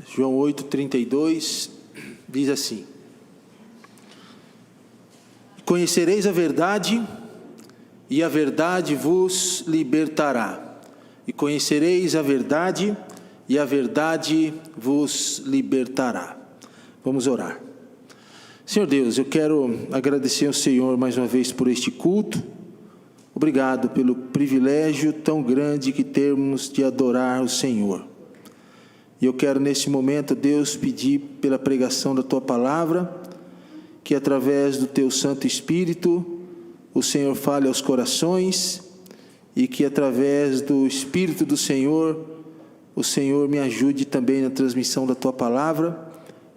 João 8,32 diz assim: conhecereis a verdade, e a verdade vos libertará. E conhecereis a verdade, e a verdade vos libertará. Vamos orar. Senhor Deus, eu quero agradecer ao Senhor mais uma vez por este culto. Obrigado pelo privilégio tão grande que temos de adorar o Senhor. E eu quero nesse momento, Deus, pedir pela pregação da Tua Palavra, que através do Teu Santo Espírito, o Senhor fale aos corações, e que através do Espírito do Senhor, o Senhor me ajude também na transmissão da Tua Palavra,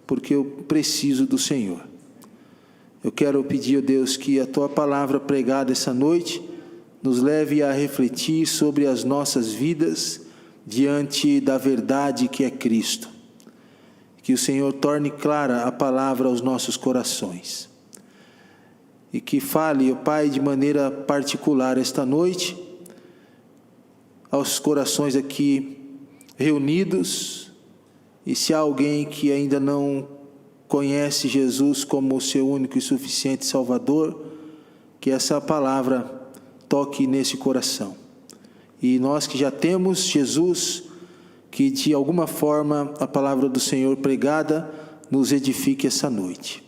porque eu preciso do Senhor. Eu quero pedir, ó Deus, que a Tua Palavra pregada essa noite nos leve a refletir sobre as nossas vidas diante da verdade que é Cristo. Que o Senhor torne clara a palavra aos nossos corações. E que fale, ó Pai, de maneira particular esta noite, aos corações aqui reunidos. E se há alguém que ainda não conhece Jesus como o seu único e suficiente Salvador, que essa palavra toque nesse coração. E nós que já temos Jesus, que de alguma forma a palavra do Senhor pregada nos edifique essa noite.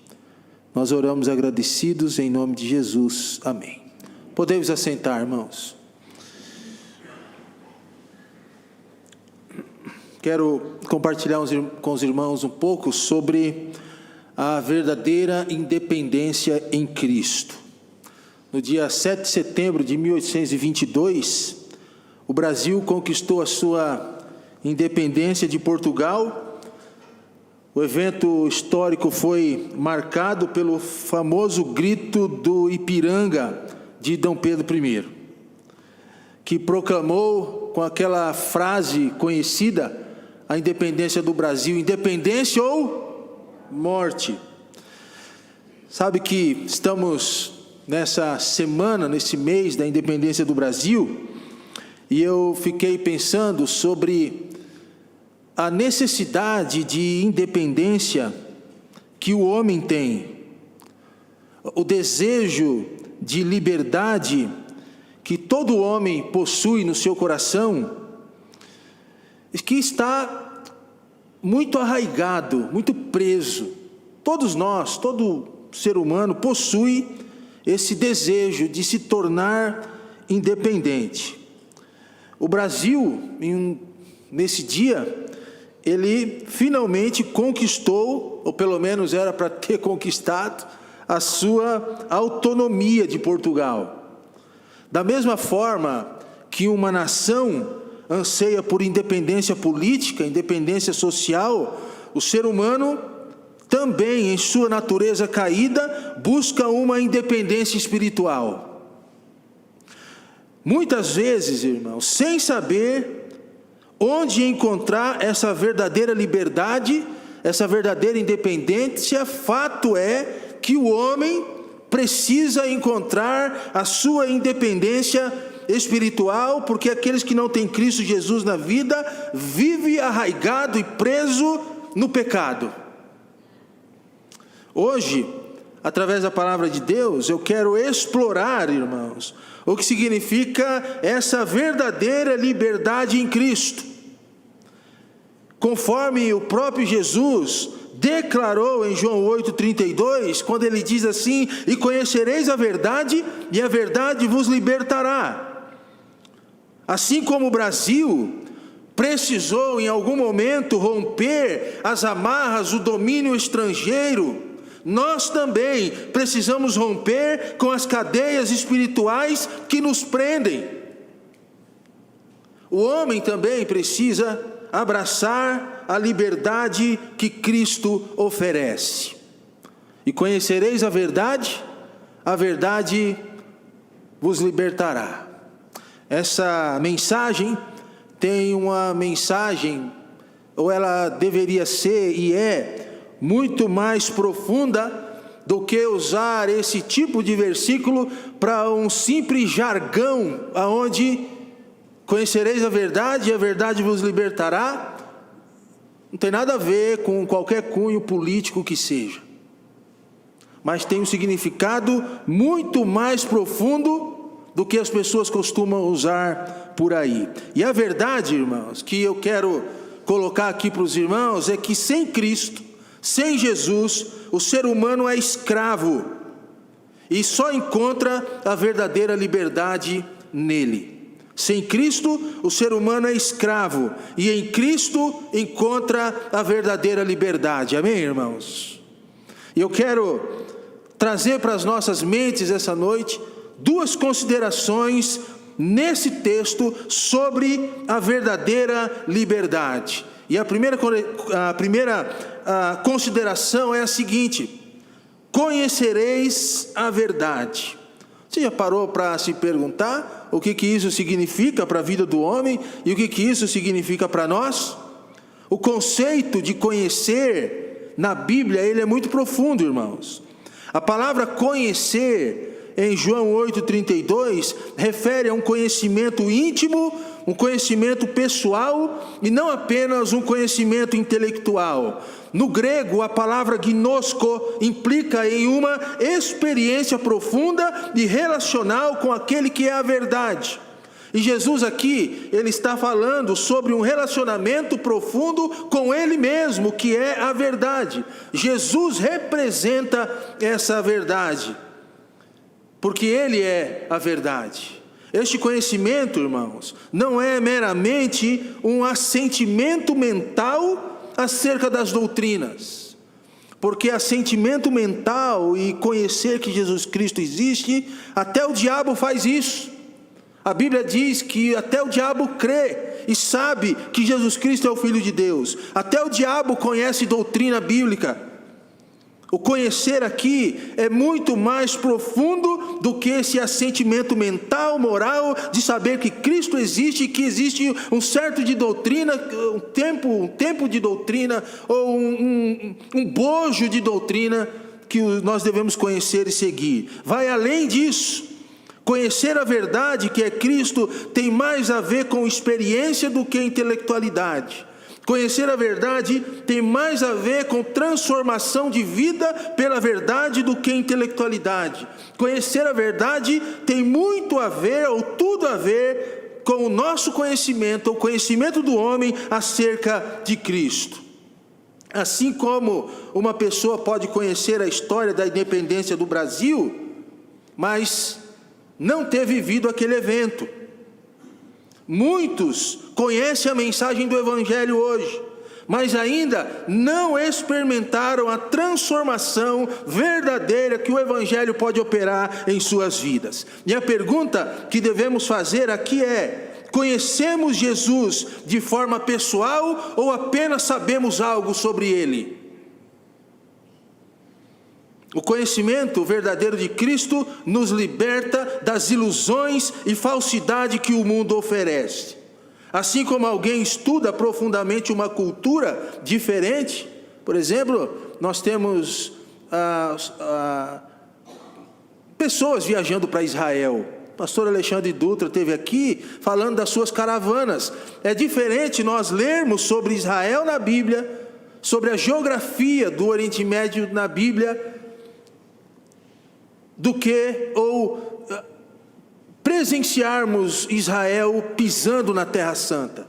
Nós oramos agradecidos em nome de Jesus. Amém. Podemos assentar, irmãos. Quero compartilhar com os irmãos um pouco sobre a verdadeira independência em Cristo. No dia 7 de setembro de 1822, o Brasil conquistou a sua independência de Portugal. O evento histórico foi marcado pelo famoso grito do Ipiranga de D. Pedro I, que proclamou com aquela frase conhecida a independência do Brasil: independência ou morte. Sabe que estamos nessa semana, nesse mês da independência do Brasil, e eu fiquei pensando sobre a necessidade de independência que o homem tem, o desejo de liberdade que todo homem possui no seu coração, que está muito arraigado, muito preso. Todos nós, todo ser humano possui esse desejo de se tornar independente. O Brasil, nesse dia, ele finalmente conquistou, ou pelo menos era para ter conquistado, a sua autonomia de Portugal. Da mesma forma que uma nação anseia por independência política, independência social, o ser humano também, em sua natureza caída, busca uma independência espiritual. Muitas vezes, irmãos, sem saber onde encontrar essa verdadeira liberdade, essa verdadeira independência, fato é que o homem precisa encontrar a sua independência espiritual, porque aqueles que não têm Cristo Jesus na vida, vive arraigado e preso no pecado. Hoje, através da palavra de Deus, eu quero explorar, irmãos, o que significa essa verdadeira liberdade em Cristo. Conforme o próprio Jesus declarou em João 8,32, quando ele diz assim: e conhecereis a verdade, e a verdade vos libertará. Assim como o Brasil precisou em algum momento romper as amarras do domínio estrangeiro, nós também precisamos romper com as cadeias espirituais que nos prendem. O homem também precisa abraçar a liberdade que Cristo oferece. E conhecereis a verdade vos libertará. Essa mensagem tem uma mensagem, ou ela deveria ser e é, muito mais profunda do que usar esse tipo de versículo para um simples jargão, aonde conhecereis a verdade e a verdade vos libertará. Não tem nada a ver com qualquer cunho político que seja, mas tem um significado muito mais profundo do que as pessoas costumam usar por aí. E a verdade, irmãos, que eu quero colocar aqui para os irmãos é que sem Cristo, sem Jesus, o ser humano é escravo e só encontra a verdadeira liberdade nele. Sem Cristo, o ser humano é escravo e em Cristo encontra a verdadeira liberdade. Amém, irmãos? E eu quero trazer para as nossas mentes essa noite duas considerações nesse texto sobre a verdadeira liberdade. E a primeira consideração é a seguinte: conhecereis a verdade. Você já parou para se perguntar o que isso significa para a vida do homem e o que isso significa para nós? O conceito de conhecer na Bíblia, ele é muito profundo, irmãos. A palavra conhecer, em João 8,32, refere a um conhecimento íntimo, um conhecimento pessoal e não apenas um conhecimento intelectual. No grego, a palavra gnosko implica em uma experiência profunda e relacional com aquele que é a verdade. E Jesus aqui, ele está falando sobre um relacionamento profundo com Ele mesmo, que é a verdade. Jesus representa essa verdade, porque Ele é a verdade. Este conhecimento, irmãos, não é meramente um assentimento mental acerca das doutrinas, porque assentimento mental e conhecer que Jesus Cristo existe, até o diabo faz isso. A Bíblia diz que até o diabo crê e sabe que Jesus Cristo é o Filho de Deus. Até o diabo conhece doutrina bíblica. O conhecer aqui é muito mais profundo do que esse assentimento mental, moral, de saber que Cristo existe e que existe um certo de doutrina, um tempo de doutrina, ou um bojo de doutrina que nós devemos conhecer e seguir. Vai além disso. Conhecer a verdade, que é Cristo, tem mais a ver com experiência do que intelectualidade. Conhecer a verdade tem mais a ver com transformação de vida pela verdade do que intelectualidade. Conhecer a verdade tem muito a ver, ou tudo a ver, com o nosso conhecimento, o conhecimento do homem acerca de Cristo. Assim como uma pessoa pode conhecer a história da independência do Brasil, mas não ter vivido aquele evento. Muitos conhecem a mensagem do Evangelho hoje, mas ainda não experimentaram a transformação verdadeira que o Evangelho pode operar em suas vidas. E a pergunta que devemos fazer aqui é: conhecemos Jesus de forma pessoal ou apenas sabemos algo sobre Ele? O conhecimento verdadeiro de Cristo nos liberta das ilusões e falsidade que o mundo oferece. Assim como alguém estuda profundamente uma cultura diferente, por exemplo, nós temos pessoas viajando para Israel. O pastor Alexandre Dutra esteve aqui falando das suas caravanas. É diferente nós lermos sobre Israel na Bíblia, sobre a geografia do Oriente Médio na Bíblia, do que presenciarmos Israel pisando na Terra Santa.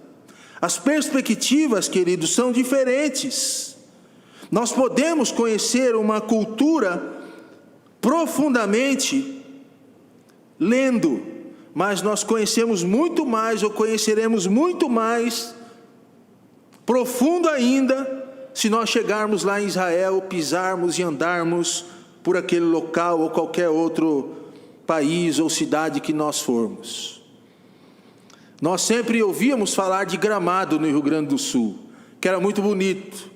As perspectivas, queridos, são diferentes. Nós podemos conhecer uma cultura profundamente lendo, mas nós conhecemos muito mais, ou conheceremos muito mais profundo ainda, se nós chegarmos lá em Israel, pisarmos e andarmos por aquele local ou qualquer outro país ou cidade que nós formos. Nós sempre ouvíamos falar de Gramado no Rio Grande do Sul, que era muito bonito,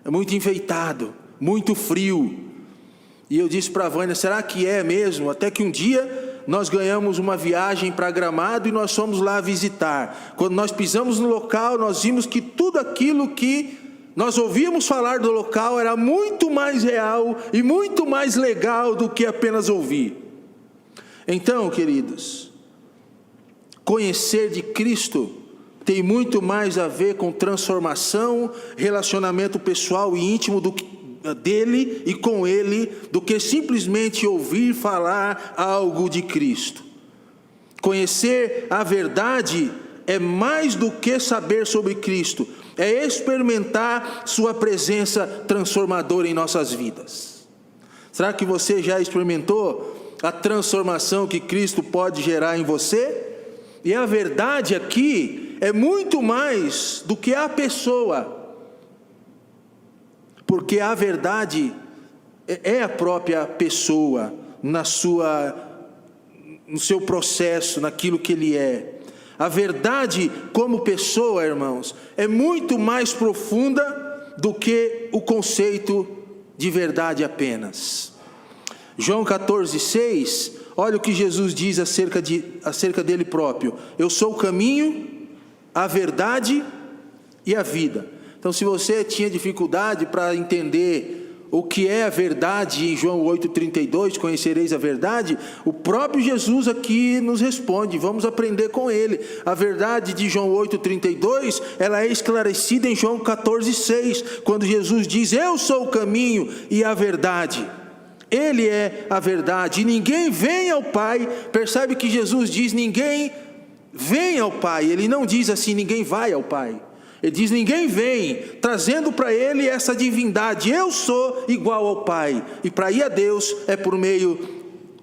muito enfeitado, muito frio. E eu disse para a Vânia: será que é mesmo? Até que um dia nós ganhamos uma viagem para Gramado e nós fomos lá visitar. Quando nós pisamos no local, nós vimos que tudo aquilo que nós ouvíamos falar do local era muito mais real e muito mais legal do que apenas ouvir. Então, queridos, conhecer de Cristo tem muito mais a ver com transformação, relacionamento pessoal e íntimo dele e com ele, do que simplesmente ouvir falar algo de Cristo. Conhecer a verdade é mais do que saber sobre Cristo, é experimentar sua presença transformadora em nossas vidas. Será que você já experimentou a transformação que Cristo pode gerar em você? E a verdade aqui é muito mais do que a pessoa, porque a verdade é a própria pessoa, no seu processo, naquilo que ele é. A verdade como pessoa, irmãos, é muito mais profunda do que o conceito de verdade apenas. João 14,6, olha o que Jesus diz acerca dele próprio: eu sou o caminho, a verdade e a vida. Então, se você tinha dificuldade para entender o que é a verdade em João 8,32, conhecereis a verdade, o próprio Jesus aqui nos responde, vamos aprender com ele. A verdade de João 8,32, ela é esclarecida em João 14,6, quando Jesus diz: eu sou o caminho e a verdade. Ele é a verdade, e ninguém vem ao Pai. Percebe que Jesus diz: ninguém vem ao Pai. Ele não diz assim: ninguém vai ao Pai. Ele diz: ninguém vem, trazendo para ele essa divindade. Eu sou igual ao Pai, e para ir a Deus é por meio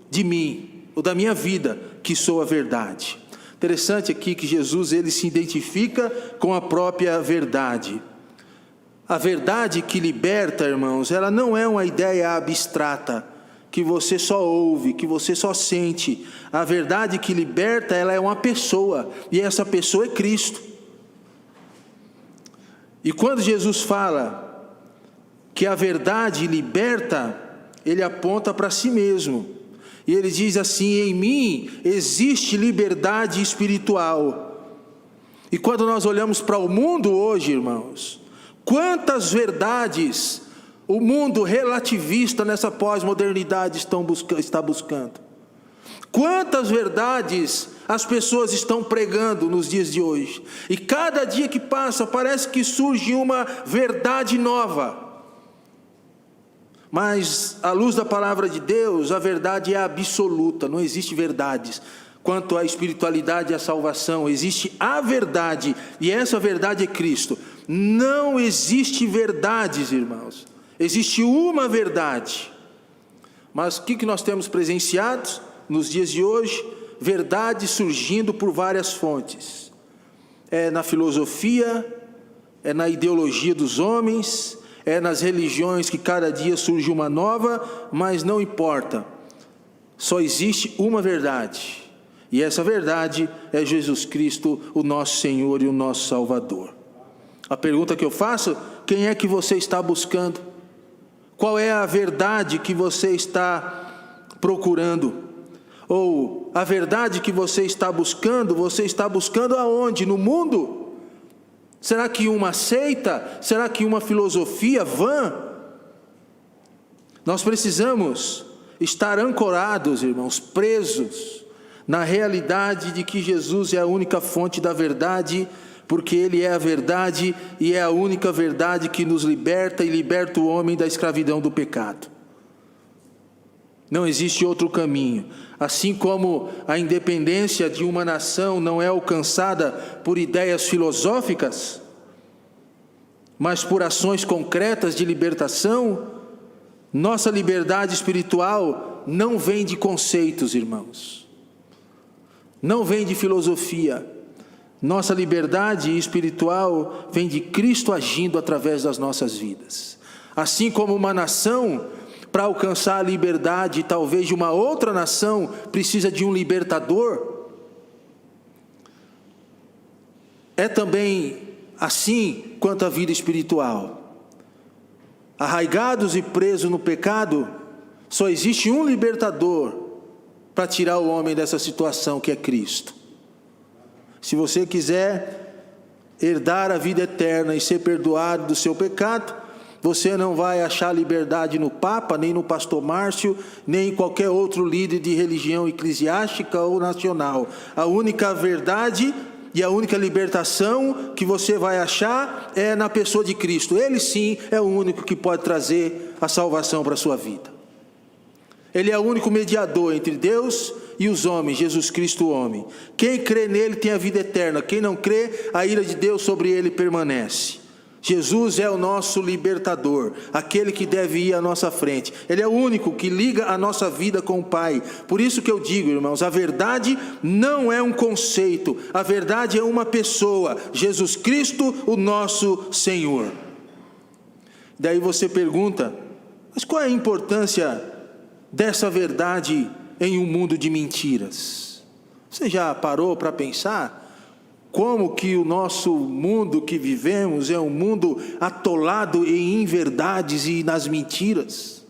de mim, ou da minha vida, que sou a verdade. Interessante aqui que Jesus, ele se identifica com a própria verdade. A verdade que liberta, irmãos, ela não é uma ideia abstrata, que você só ouve, que você só sente. A verdade que liberta, ela é uma pessoa, e essa pessoa é Cristo. E quando Jesus fala que a verdade liberta, ele aponta para si mesmo. E ele diz assim: em mim existe liberdade espiritual. E quando nós olhamos para o mundo hoje, irmãos, quantas verdades o mundo relativista nessa pós-modernidade está buscando? Quantas verdades as pessoas estão pregando nos dias de hoje? E cada dia que passa parece que surge uma verdade nova. Mas à luz da palavra de Deus, a verdade é absoluta, não existe verdades. Quanto à espiritualidade e à salvação, existe a verdade, e essa verdade é Cristo. Não existe verdades, irmãos. Existe uma verdade. Mas o que nós temos presenciado nos dias de hoje? Verdade surgindo por várias fontes. É na filosofia, é na ideologia dos homens, é nas religiões que cada dia surge uma nova, mas não importa. Só existe uma verdade. E essa verdade é Jesus Cristo, o nosso Senhor e o nosso Salvador. A pergunta que eu faço: quem é que você está buscando? Qual é a verdade que você está procurando? Ou a verdade que você está buscando aonde? No mundo? Será que uma seita? Será que uma filosofia vã? Nós precisamos estar ancorados, irmãos, presos na realidade de que Jesus é a única fonte da verdade, porque Ele é a verdade e é a única verdade que nos liberta e liberta o homem da escravidão do pecado. Não existe outro caminho. Assim como a independência de uma nação não é alcançada por ideias filosóficas, mas por ações concretas de libertação, nossa liberdade espiritual não vem de conceitos, irmãos. Não vem de filosofia. Nossa liberdade espiritual vem de Cristo agindo através das nossas vidas. Assim como uma nação, para alcançar a liberdade, talvez de uma outra nação, precisa de um libertador. É também assim quanto à vida espiritual. Arraigados e presos no pecado, só existe um libertador para tirar o homem dessa situação, que é Cristo. Se você quiser herdar a vida eterna e ser perdoado do seu pecado, você não vai achar liberdade no Papa, nem no pastor Márcio, nem em qualquer outro líder de religião eclesiástica ou nacional. A única verdade e a única libertação que você vai achar é na pessoa de Cristo. Ele sim é o único que pode trazer a salvação para a sua vida. Ele é o único mediador entre Deus e os homens, Jesus Cristo o homem. Quem crê nele tem a vida eterna, quem não crê, a ira de Deus sobre ele permanece. Jesus é o nosso libertador, aquele que deve ir à nossa frente. Ele é o único que liga a nossa vida com o Pai. Por isso que eu digo, irmãos, a verdade não é um conceito, a verdade é uma pessoa, Jesus Cristo, o nosso Senhor. Daí você pergunta, mas qual é a importância dessa verdade em um mundo de mentiras? Você já parou para pensar como que o nosso mundo que vivemos é um mundo atolado em inverdades e nas mentiras?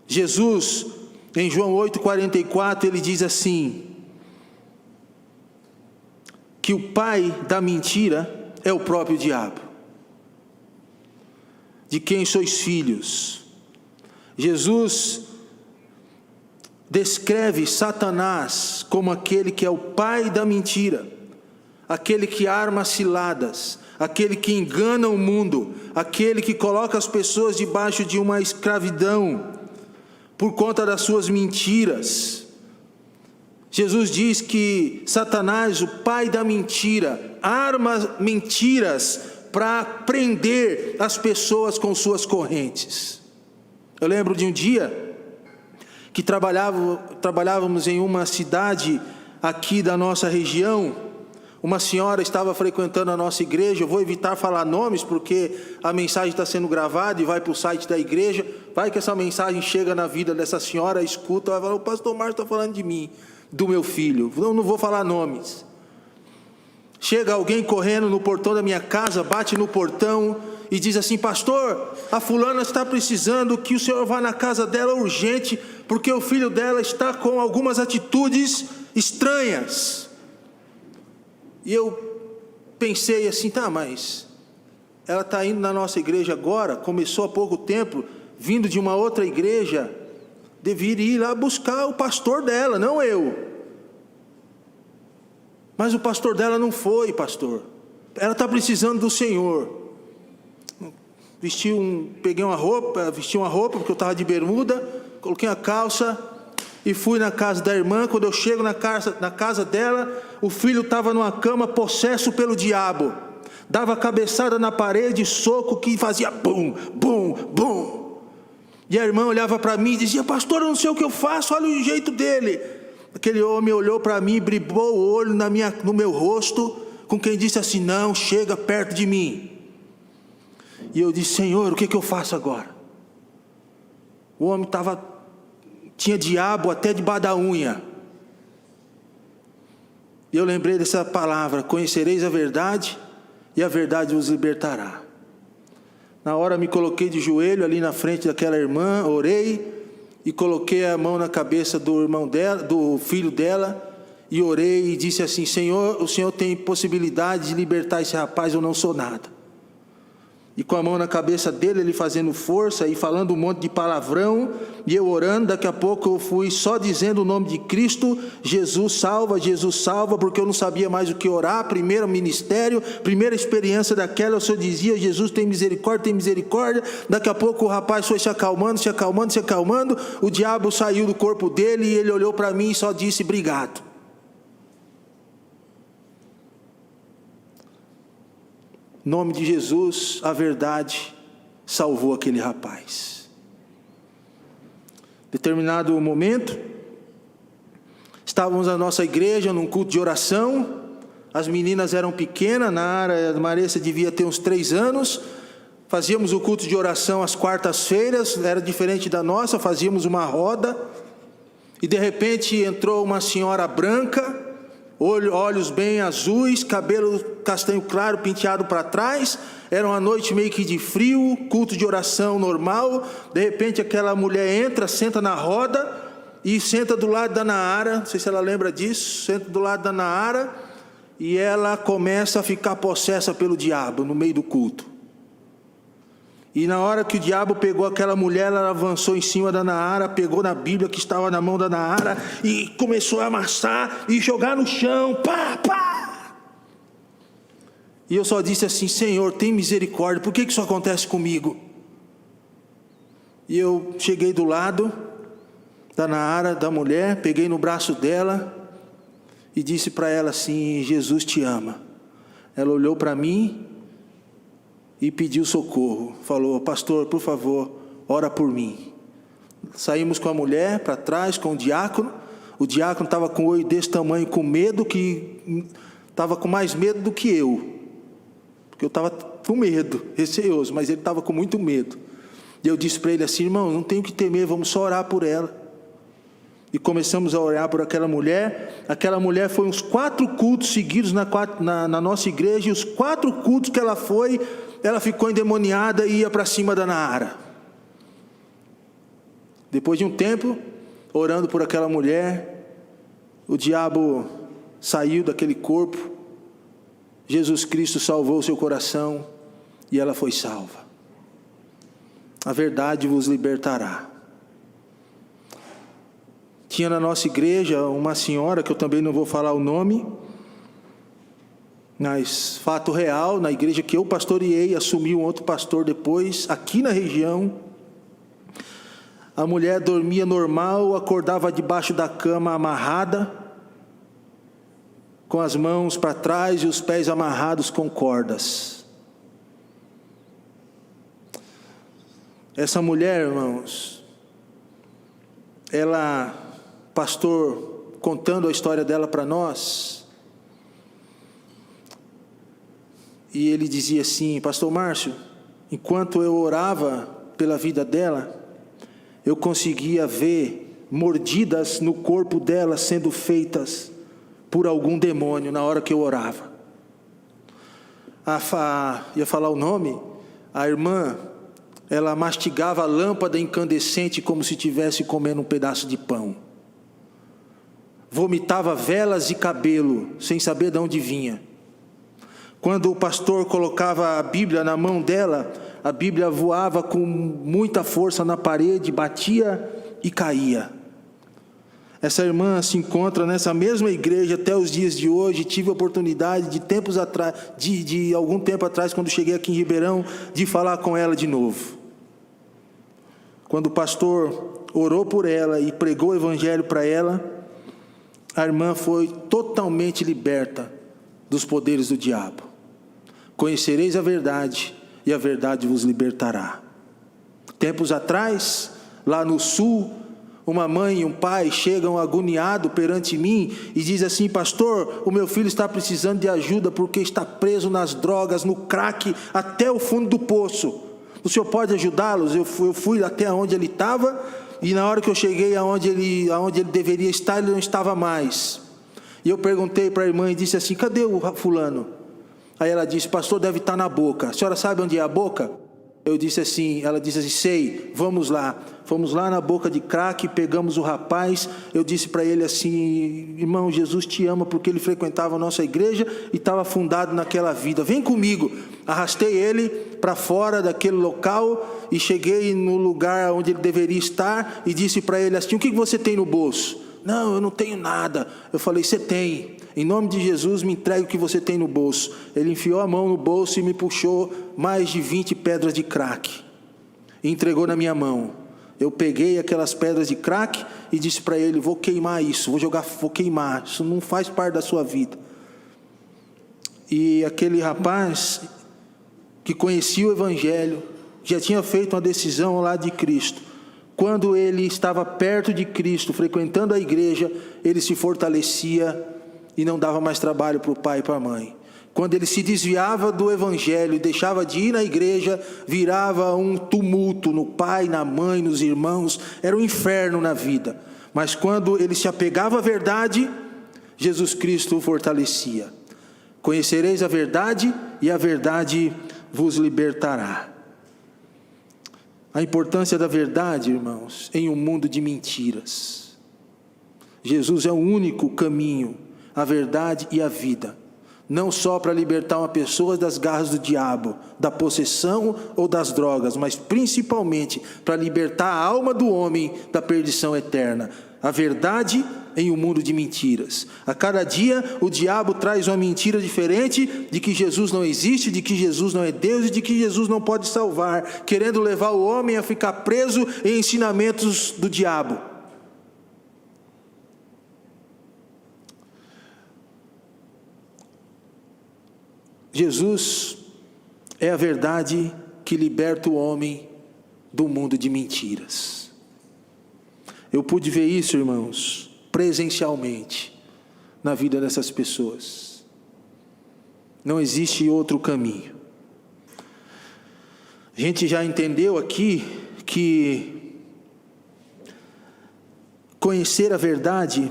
Jesus, em João 8,44, ele diz assim, que o pai da mentira é o próprio diabo, de quem sois filhos. Jesus descreve Satanás como aquele que é o pai da mentira, aquele que arma ciladas, aquele que engana o mundo, aquele que coloca as pessoas debaixo de uma escravidão por conta das suas mentiras. Jesus diz que Satanás, o pai da mentira, arma mentiras para prender as pessoas com suas correntes. Eu lembro de um dia que trabalhávamos em uma cidade aqui da nossa região. Uma senhora estava frequentando a nossa igreja. Eu vou evitar falar nomes, porque a mensagem está sendo gravada e vai para o site da igreja. Vai que essa mensagem chega na vida dessa senhora, escuta, vai falar, o pastor Márcio está falando de mim, do meu filho. Não vou falar nomes. Chega alguém correndo no portão da minha casa, bate no portão e diz assim, pastor, a fulana está precisando que o senhor vá na casa dela urgente, porque o filho dela está com algumas atitudes estranhas. E eu pensei assim, tá, mas ela está indo na nossa igreja agora, começou há pouco tempo, vindo de uma outra igreja, deveria ir lá buscar o pastor dela, não eu. Mas o pastor dela não foi, pastor. Ela está precisando do Senhor. Peguei uma roupa, vesti uma roupa, porque eu estava de bermuda, coloquei a calça e fui na casa da irmã. Quando eu chego na casa dela, o filho estava numa cama possesso pelo diabo. Dava cabeçada na parede, soco que fazia bum, bum, bum. E a irmã olhava para mim e dizia, pastor, eu não sei o que eu faço, olha o jeito dele. Aquele homem olhou para mim, bribou o olho no meu rosto, com quem disse assim, não, chega perto de mim. E eu disse, Senhor, o que eu faço agora? O homem tinha diabo até debaixo da unha. E eu lembrei dessa palavra, conhecereis a verdade, e a verdade vos libertará. Na hora me coloquei de joelho ali na frente daquela irmã, orei, e coloquei a mão na cabeça do irmão dela, do filho dela, e orei e disse assim, Senhor, o Senhor tem possibilidade de libertar esse rapaz, eu não sou nada. E com a mão na cabeça dele, ele fazendo força e falando um monte de palavrão, e eu orando. Daqui a pouco eu fui só dizendo o nome de Cristo, Jesus salva, porque eu não sabia mais o que orar. Primeiro ministério, primeira experiência daquela, eu só dizia, Jesus tem misericórdia. Daqui a pouco o rapaz foi se acalmando, o diabo saiu do corpo dele, e ele olhou para mim e só disse, obrigado. Em nome de Jesus, a verdade salvou aquele rapaz. Determinado momento, estávamos na nossa igreja, num culto de oração. As meninas eram pequenas, a Marissa devia ter uns 3 anos. Fazíamos o culto de oração às quartas-feiras, era diferente da nossa, fazíamos uma roda. E de repente entrou uma senhora branca, olhos bem azuis, cabelo castanho claro, penteado para trás. Era uma noite meio que de frio, culto de oração normal. De repente aquela mulher entra, senta na roda e senta do lado da Naara. Não sei se ela lembra disso. Senta do lado da Naara e ela começa a ficar possessa pelo diabo no meio do culto. E na hora que o diabo pegou aquela mulher, ela avançou em cima da Naara, pegou na Bíblia que estava na mão da Naara e começou a amassar e jogar no chão, pá, pá. E eu só disse assim: Senhor, tem misericórdia, por que isso acontece comigo? E eu cheguei do lado da Naara, da mulher, peguei no braço dela e disse para ela assim: Jesus te ama. Ela olhou para mim e pediu socorro, falou: pastor, por favor, ora por mim. Saímos com a mulher para trás, com o diácono estava com o olho desse tamanho, com medo, que estava com mais medo do que eu, porque eu estava com medo, receoso, mas ele estava com muito medo. E eu disse para ele assim: irmão, não tenho que temer, vamos só orar por ela. E começamos a orar por aquela mulher. Aquela mulher foi uns 4 cultos seguidos na nossa igreja, e os 4 cultos que ela foi, ela ficou endemoniada e ia para cima da Naara. Depois de um tempo, orando por aquela mulher, o diabo saiu daquele corpo, Jesus Cristo salvou o seu coração e ela foi salva. A verdade vos libertará. Tinha na nossa igreja uma senhora, que eu também não vou falar o nome, mas fato real, na igreja que eu pastoreei, assumiu um outro pastor depois, aqui na região. A mulher dormia normal, acordava debaixo da cama amarrada, com as mãos para trás e os pés amarrados com cordas. Essa mulher, irmãos, ela, pastor contando a história dela para nós, e ele dizia assim: pastor Márcio, enquanto eu orava pela vida dela, eu conseguia ver mordidas no corpo dela sendo feitas por algum demônio na hora que eu orava. Ia falar o nome, a irmã, ela mastigava a lâmpada incandescente como se estivesse comendo um pedaço de pão. Vomitava velas e cabelo, sem saber de onde vinha. Quando o pastor colocava a Bíblia na mão dela, a Bíblia voava com muita força na parede, batia e caía. Essa irmã se encontra nessa mesma igreja até os dias de hoje. Tive a oportunidade de algum tempo atrás, quando cheguei aqui em Ribeirão, de falar com ela de novo. Quando o pastor orou por ela e pregou o evangelho para ela, a irmã foi totalmente liberta dos poderes do diabo. Conhecereis a verdade, e a verdade vos libertará. Tempos atrás, lá no sul, uma mãe e um pai chegam agoniados perante mim e dizem assim: pastor, o meu filho está precisando de ajuda porque está preso nas drogas, no crack, até o fundo do poço. O senhor pode ajudá-los? Eu fui até onde ele estava, e na hora que eu cheguei aonde ele deveria estar, ele não estava mais. E eu perguntei para a irmã e disse assim: cadê o fulano? Aí ela disse: pastor, deve estar na boca. A senhora sabe onde é a boca? Eu disse assim, ela disse assim: sei, vamos lá. Fomos lá na boca de crack, pegamos o rapaz. Eu disse para ele assim: irmão, Jesus te ama, porque ele frequentava a nossa igreja e estava fundado naquela vida. Vem comigo. Arrastei ele para fora daquele local e cheguei no lugar onde ele deveria estar e disse para ele assim: o que você tem no bolso? Não, eu não tenho nada. Eu falei: você tem. Em nome de Jesus, me entregue o que você tem no bolso. Ele enfiou a mão no bolso e me puxou mais de 20 pedras de crack e entregou na minha mão. Eu peguei aquelas pedras de crack e disse para ele: vou queimar isso, vou queimar, isso não faz parte da sua vida. E aquele rapaz que conhecia o evangelho, já tinha feito uma decisão ao lado de Cristo. Quando ele estava perto de Cristo, frequentando a igreja, ele se fortalecia e não dava mais trabalho para o pai e para a mãe. Quando ele se desviava do evangelho e deixava de ir na igreja, virava um tumulto no pai, na mãe, nos irmãos. Era um inferno na vida. Mas quando ele se apegava à verdade, Jesus Cristo o fortalecia. Conhecereis a verdade e a verdade vos libertará. A importância da verdade, irmãos, em um mundo de mentiras. Jesus é o único caminho, a verdade e a vida. não só para libertar uma pessoa das garras do diabo, da possessão ou das drogas, mas principalmente para libertar a alma do homem da perdição eterna. A verdade em um mundo de mentiras. A cada dia o diabo traz uma mentira diferente de que Jesus não existe, de que Jesus não é Deus e de que Jesus não pode salvar, querendo levar o homem a ficar preso em ensinamentos do diabo. Jesus é a verdade que liberta o homem do mundo de mentiras. Eu pude ver isso, irmãos, presencialmente, na vida dessas pessoas. Não existe outro caminho. A gente já entendeu aqui que conhecer a verdade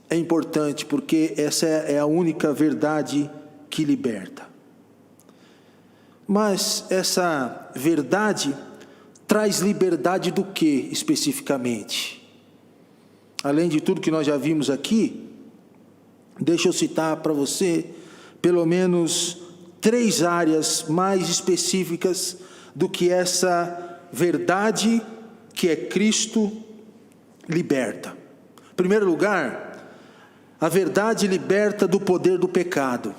é importante, porque essa é a única verdade que liberta. Mas essa verdade traz liberdade do que especificamente? Além de tudo que nós já vimos aqui, deixa eu citar para você pelo menos 3 áreas mais específicas do que essa verdade que é Cristo liberta. Em primeiro lugar, a verdade liberta do poder do pecado.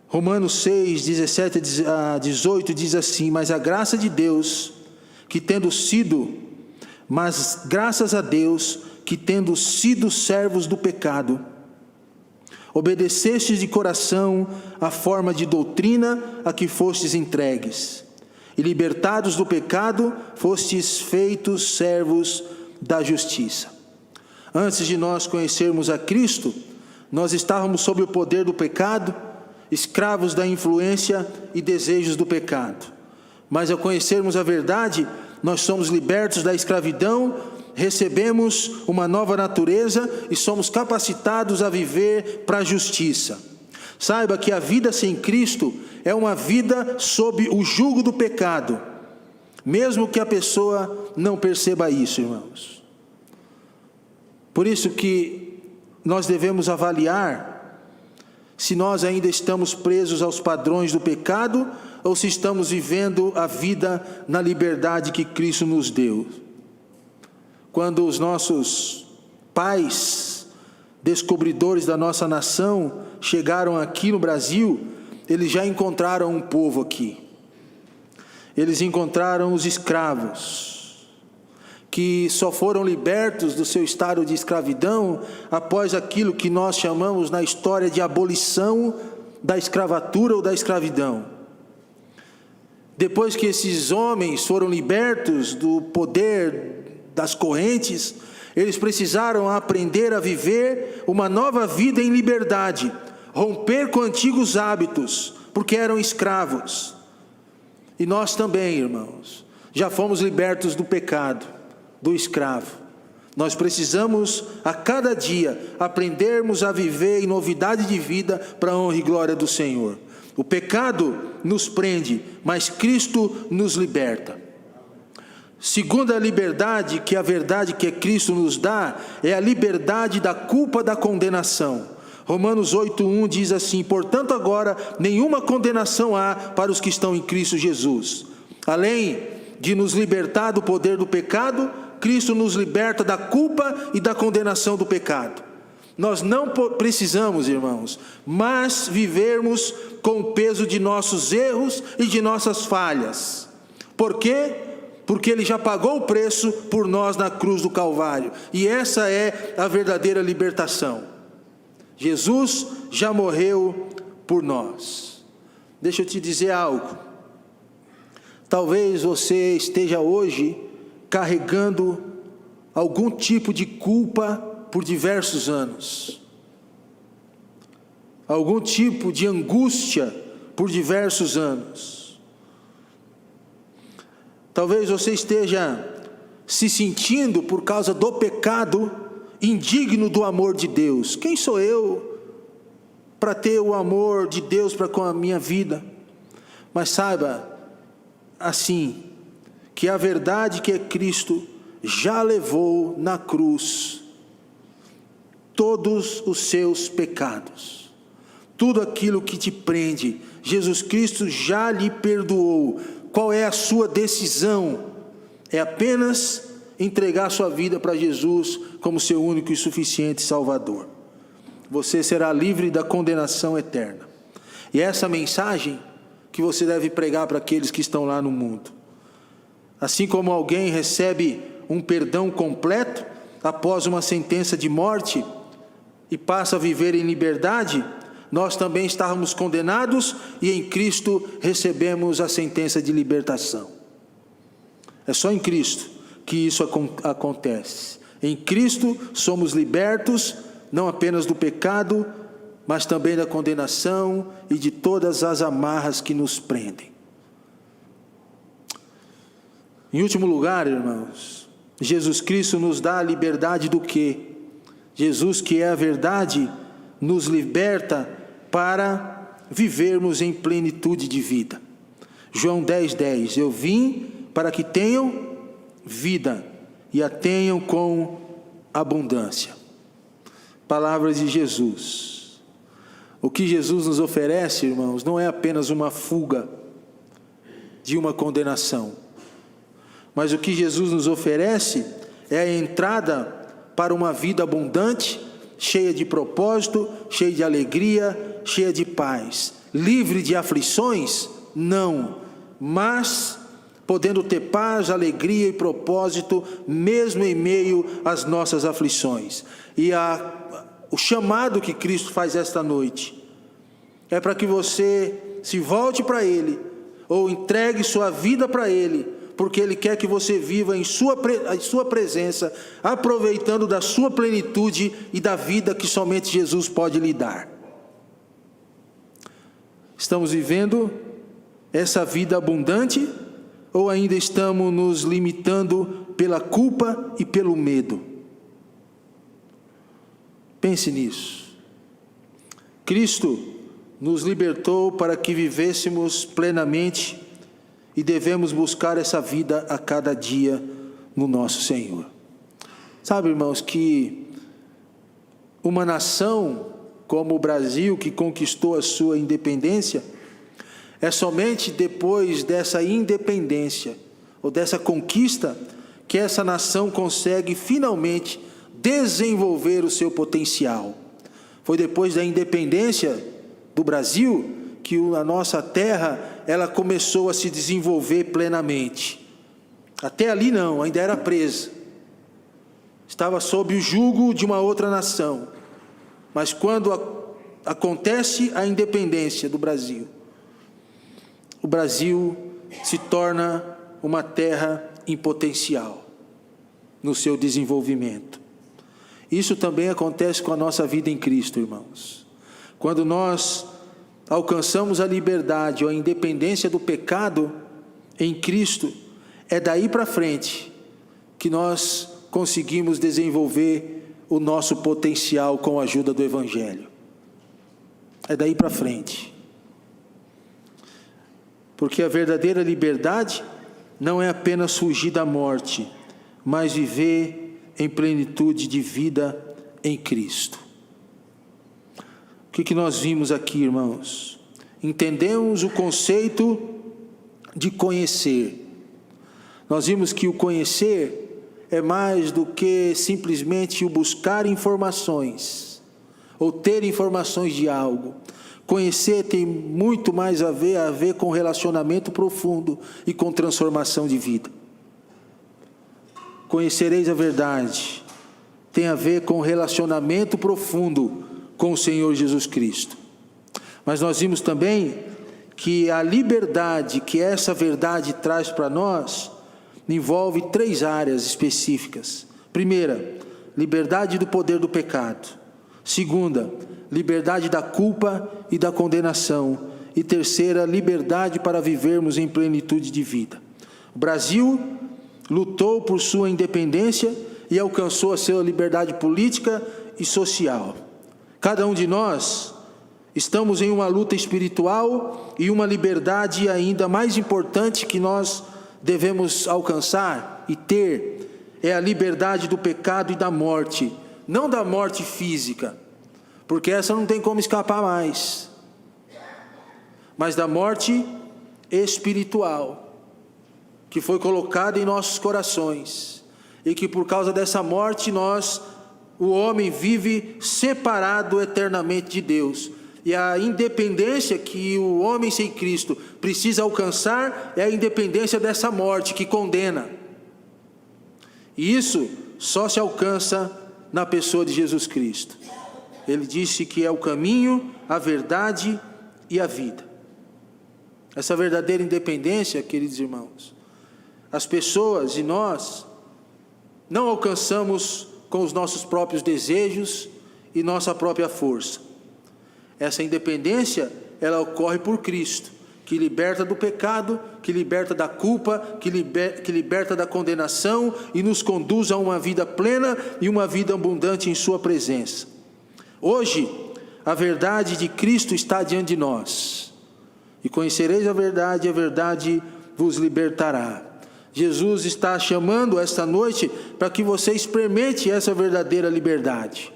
Romanos 6, 17 a 18 diz assim: mas a graça de Deus, graças a Deus, que tendo sido servos do pecado, obedecestes de coração a forma de doutrina a que fostes entregues, e libertados do pecado, fostes feitos servos da justiça. Antes de nós conhecermos a Cristo, nós estávamos sob o poder do pecado, escravos da influência e desejos do pecado. Mas ao conhecermos a verdade, nós somos libertos da escravidão, recebemos uma nova natureza e somos capacitados a viver para a justiça. Saiba que a vida sem Cristo é uma vida sob o jugo do pecado, mesmo que a pessoa não perceba isso, irmãos. Por isso que nós devemos avaliar se nós ainda estamos presos aos padrões do pecado ou se estamos vivendo a vida na liberdade que Cristo nos deu. Quando os nossos pais, descobridores da nossa nação, chegaram aqui no Brasil, eles já encontraram um povo aqui. Eles encontraram os escravos, que só foram libertos do seu estado de escravidão após aquilo que nós chamamos na história de abolição da escravatura ou da escravidão. Depois que esses homens foram libertos do poder das correntes, eles precisaram aprender a viver uma nova vida em liberdade, romper com antigos hábitos, porque eram escravos. E nós também, irmãos, já fomos libertos do pecado, do escravo. Nós precisamos a cada dia aprendermos a viver em novidade de vida para a honra e glória do Senhor. O pecado nos prende, mas Cristo nos liberta. Segunda liberdade, que a verdade que Cristo nos dá, é a liberdade da culpa da condenação. Romanos 8:1 diz assim: portanto agora nenhuma condenação há para os que estão em Cristo Jesus. Além de nos libertar do poder do pecado, Cristo nos liberta da culpa e da condenação do pecado. Nós não precisamos, irmãos, mas vivermos com o peso de nossos erros e de nossas falhas. Por quê? Porque Ele já pagou o preço por nós na cruz do Calvário. E essa é a verdadeira libertação. Jesus já morreu por nós. Deixa eu te dizer algo. Talvez você esteja hoje carregando algum tipo de culpa por diversos anos, algum tipo de angústia por diversos anos. Talvez você esteja se sentindo, por causa do pecado, indigno do amor de Deus. Quem sou eu para ter o amor de Deus para com a minha vida? Mas saiba, assim, que a verdade que é Cristo já levou na cruz todos os seus pecados. Tudo aquilo que te prende, Jesus Cristo já lhe perdoou. Qual é a sua decisão? É apenas entregar sua vida para Jesus como seu único e suficiente Salvador. Você será livre da condenação eterna. E é essa mensagem que você deve pregar para aqueles que estão lá no mundo. Assim como alguém recebe um perdão completo após uma sentença de morte e passa a viver em liberdade, nós também estávamos condenados e em Cristo recebemos a sentença de libertação. É só em Cristo que isso acontece. Em Cristo somos libertos, não apenas do pecado, mas também da condenação e de todas as amarras que nos prendem. Em último lugar, irmãos, Jesus Cristo nos dá a liberdade do quê? Jesus, que é a verdade, nos liberta para vivermos em plenitude de vida. João 10:10, eu vim para que tenham vida e a tenham com abundância. Palavras de Jesus. O que Jesus nos oferece, irmãos, não é apenas uma fuga de uma condenação, mas o que Jesus nos oferece é a entrada para uma vida abundante, cheia de propósito, cheia de alegria, cheia de paz. Livre de aflições? Não, mas podendo ter paz, alegria e propósito, mesmo em meio às nossas aflições. E o chamado que Cristo faz esta noite é para que você se volte para Ele, ou entregue sua vida para Ele, porque Ele quer que você viva em sua presença, aproveitando da sua plenitude e da vida que somente Jesus pode lhe dar. Estamos vivendo essa vida abundante, ou ainda estamos nos limitando pela culpa e pelo medo? Pense nisso. Cristo nos libertou para que vivêssemos plenamente e devemos buscar essa vida a cada dia no nosso Senhor. Sabe, irmãos, que uma nação como o Brasil, que conquistou a sua independência, é somente depois dessa independência, ou dessa conquista, que essa nação consegue finalmente desenvolver o seu potencial. Foi depois da independência do Brasil que a nossa terra, ela começou a se desenvolver plenamente. Até ali não, ainda era presa. Estava sob o jugo de uma outra nação. Mas quando acontece a independência do Brasil, o Brasil se torna uma terra em potencial no seu desenvolvimento. Isso também acontece com a nossa vida em Cristo, irmãos. Quando nós alcançamos a liberdade ou a independência do pecado em Cristo, é daí para frente que nós conseguimos desenvolver o nosso potencial com a ajuda do Evangelho. É daí para frente. Porque a verdadeira liberdade não é apenas fugir da morte, mas viver em plenitude de vida em Cristo. O que nós vimos aqui, irmãos? Entendemos o conceito de conhecer. Nós vimos que o conhecer é mais do que simplesmente o buscar informações, ou ter informações de algo. Conhecer tem muito mais a ver com relacionamento profundo e com transformação de vida. Conhecereis a verdade tem a ver com relacionamento profundo com o Senhor Jesus Cristo. Mas nós vimos também que a liberdade que essa verdade traz para nós envolve 3 áreas específicas. Primeira, liberdade do poder do pecado. Segunda, liberdade da culpa e da condenação. E terceira, liberdade para vivermos em plenitude de vida. O Brasil lutou por sua independência e alcançou a sua liberdade política e social. Cada um de nós estamos em uma luta espiritual e uma liberdade ainda mais importante que nós devemos alcançar e ter, é a liberdade do pecado e da morte, não da morte física, porque essa não tem como escapar mais, mas da morte espiritual, que foi colocada em nossos corações, e que por causa dessa morte o homem vive separado eternamente de Deus. E a independência que o homem sem Cristo precisa alcançar é a independência dessa morte que condena. E isso só se alcança na pessoa de Jesus Cristo. Ele disse que é o caminho, a verdade e a vida. Essa verdadeira independência, queridos irmãos, as pessoas e nós não alcançamos com os nossos próprios desejos e nossa própria força. Essa independência, ela ocorre por Cristo, que liberta do pecado, que liberta da culpa, que liberta da condenação e nos conduz a uma vida plena e uma vida abundante em sua presença. Hoje, a verdade de Cristo está diante de nós. E conhecereis a verdade vos libertará. Jesus está chamando esta noite para que você experimente essa verdadeira liberdade.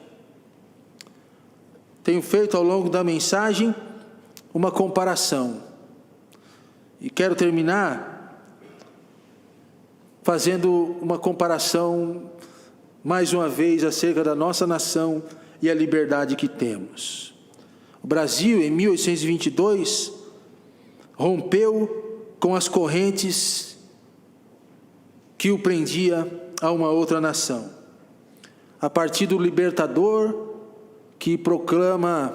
Tenho feito ao longo da mensagem uma comparação. E quero terminar fazendo uma comparação, mais uma vez, acerca da nossa nação e a liberdade que temos. O Brasil, em 1822, rompeu com as correntes que o prendia a uma outra nação. A partir do libertador, que proclama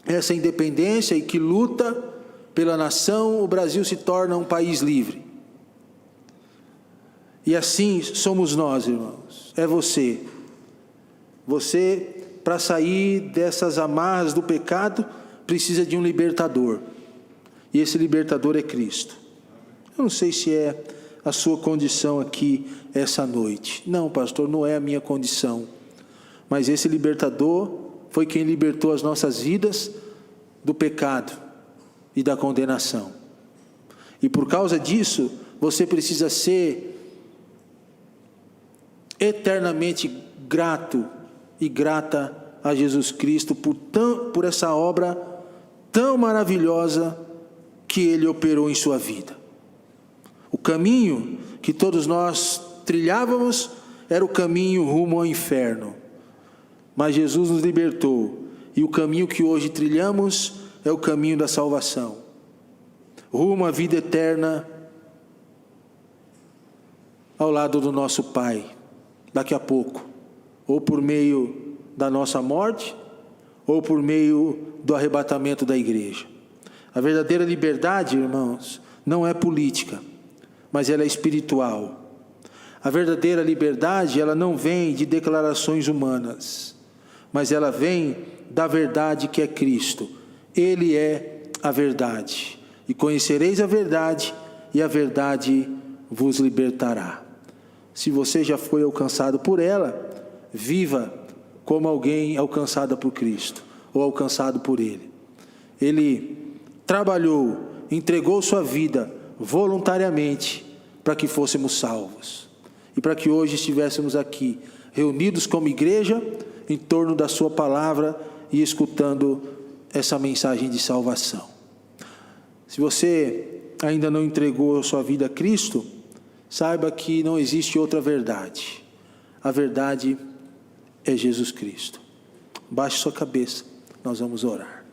essa independência e que luta pela nação, o Brasil se torna um país livre. E assim somos nós, irmãos. É você. Você, para sair dessas amarras do pecado, precisa de um libertador. E esse libertador é Cristo. Eu não sei se é a sua condição aqui essa noite. Não, pastor, não é a minha condição. Mas esse libertador foi quem libertou as nossas vidas do pecado e da condenação. E por causa disso, você precisa ser eternamente grato e grata a Jesus Cristo por essa obra tão maravilhosa que Ele operou em sua vida. O caminho que todos nós trilhávamos era o caminho rumo ao inferno. Mas Jesus nos libertou, e o caminho que hoje trilhamos é o caminho da salvação, rumo à vida eterna, ao lado do nosso Pai, daqui a pouco, ou por meio da nossa morte, ou por meio do arrebatamento da igreja. A verdadeira liberdade, irmãos, não é política, mas ela é espiritual. A verdadeira liberdade, ela não vem de declarações humanas, mas ela vem da verdade que é Cristo. Ele é a verdade. E conhecereis a verdade, e a verdade vos libertará. Se você já foi alcançado por ela, viva como alguém alcançado por Cristo, ou alcançado por Ele. Ele trabalhou, entregou sua vida voluntariamente para que fôssemos salvos. E para que hoje estivéssemos aqui, reunidos como igreja, em torno da sua palavra e escutando essa mensagem de salvação. Se você ainda não entregou sua vida a Cristo, saiba que não existe outra verdade. A verdade é Jesus Cristo. Baixe sua cabeça, nós vamos orar.